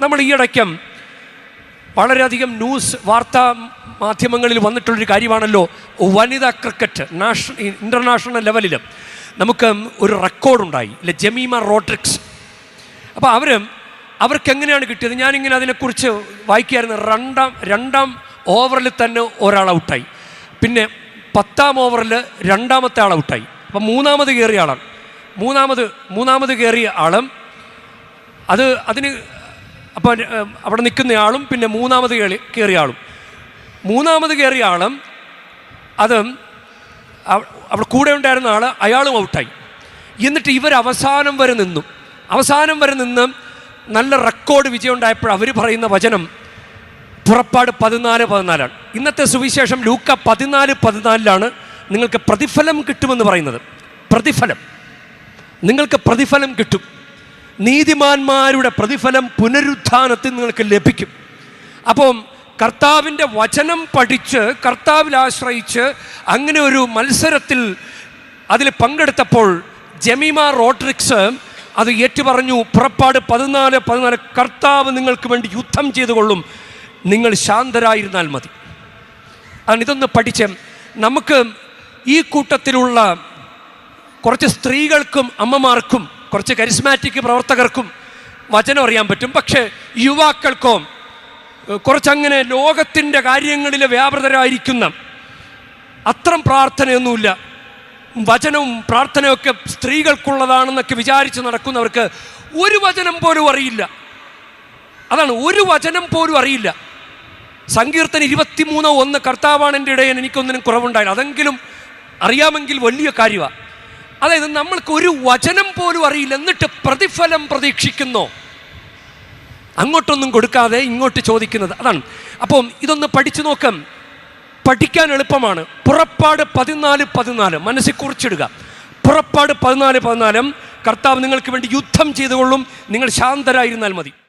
നമ്മൾ ഈയിടയ്ക്കും വളരെയധികം ന്യൂസ് വാർത്താ മാധ്യമങ്ങളിൽ വന്നിട്ടുള്ളൊരു കാര്യമാണല്ലോ വനിതാ ക്രിക്കറ്റ് ഇൻ്റർനാഷണൽ ലെവലിൽ നമുക്ക് ഒരു റെക്കോർഡുണ്ടായി ഇല്ലേ, ജമീമ റോഡ്രിക്സ്. അപ്പോൾ അവർക്കെങ്ങനെയാണ് കിട്ടിയത്? ഞാനിങ്ങനെ അതിനെക്കുറിച്ച് വായിക്കുകയായിരുന്നു. രണ്ടാം ഓവറിൽ തന്നെ ഒരാൾ ഔട്ടായി, പിന്നെ 10ാം ഓവറിൽ രണ്ടാമത്തെ ആൾ ഔട്ടായി. അപ്പം മൂന്നാമത് കയറിയ ആളും അപ്പോൾ അവിടെ നിൽക്കുന്ന ആളും പിന്നെ മൂന്നാമത് കയറിയ ആളും അത് അവിടെ കൂടെ ഉണ്ടായിരുന്ന ആൾ അയാളും ഔട്ടായി. എന്നിട്ട് ഇവർ അവസാനം വരെ നിന്ന് നല്ല റെക്കോർഡ് വിജയം ഉണ്ടായപ്പോൾ അവർ പറയുന്ന വചനം പുറപ്പാട് 14:14 ഇന്നത്തെ സുവിശേഷം ലൂക്ക 14:14 നിങ്ങൾക്ക് പ്രതിഫലം കിട്ടുമെന്ന് പറയുന്നത്. നിങ്ങൾക്ക് പ്രതിഫലം കിട്ടും. നീതിമാന്മാരുടെ പ്രതിഫലം പുനരുത്ഥാനത്തിൽ നിങ്ങൾക്ക് ലഭിക്കും. അപ്പം കർത്താവിൻ്റെ വചനം പഠിച്ച് കർത്താവിൽ ആശ്രയിച്ച് അങ്ങനെ ഒരു മത്സരത്തിൽ അതിൽ പങ്കെടുത്തപ്പോൾ ജമീമ റോഡ്രിക്സ് അത് ഏറ്റുപറഞ്ഞു. പുറപ്പാട് 14:14 കർത്താവ് നിങ്ങൾക്ക് വേണ്ടി യുദ്ധം ചെയ്തുകൊള്ളും, നിങ്ങൾ ശാന്തരായിരുന്നാൽ മതി. അതാണ് ഇതൊന്ന് പഠിച്ച് നമുക്ക് ഈ കൂട്ടത്തിലുള്ള കുറച്ച് സ്ത്രീകൾക്കും അമ്മമാർക്കും കുറച്ച് കരിസ്മാറ്റിക് പ്രവർത്തകർക്കും വചനം അറിയാൻ പറ്റും. പക്ഷേ യുവാക്കൾക്കോ കുറച്ചങ്ങനെ ലോകത്തിൻ്റെ കാര്യങ്ങളിൽ വ്യാപൃതരായിരിക്കുന്ന അത്രം പ്രാർത്ഥനയൊന്നുമില്ല, വചനവും പ്രാർത്ഥനയൊക്കെ സ്ത്രീകൾക്കുള്ളതാണെന്നൊക്കെ വിചാരിച്ച് നടക്കുന്നവർക്ക് ഒരു വചനം പോലും അറിയില്ല. അതാണ്, ഒരു വചനം പോലും അറിയില്ല. സങ്കീർത്തനം 23:1 കർത്താവാണ് എൻ്റെ ഇടയൻ, എനിക്കൊന്നിനും കുറവുണ്ടായില്ല. അതെങ്കിലും അറിയാമെങ്കിൽ വലിയ കാര്യമാണ്. അതായത് നമ്മൾക്ക് ഒരു വചനം പോലും അറിയില്ല, എന്നിട്ട് പ്രതിഫലം പ്രതീക്ഷിക്കുന്നോ? അങ്ങോട്ടൊന്നും കൊടുക്കാതെ ഇങ്ങോട്ട് ചോദിക്കുന്നത്. അതാണ്. അപ്പം ഇതൊന്ന് പഠിച്ചു നോക്കാം, പഠിക്കാൻ എളുപ്പമാണ്. പുറപ്പാട് 14:14 മനസ്സിൽ കുറിച്ചിടുക. പുറപ്പാട് 14:14 കർത്താവ് നിങ്ങൾക്ക് വേണ്ടി യുദ്ധം ചെയ്തുകൊള്ളും, നിങ്ങൾ ശാന്തരായിരുന്നാൽ മതി.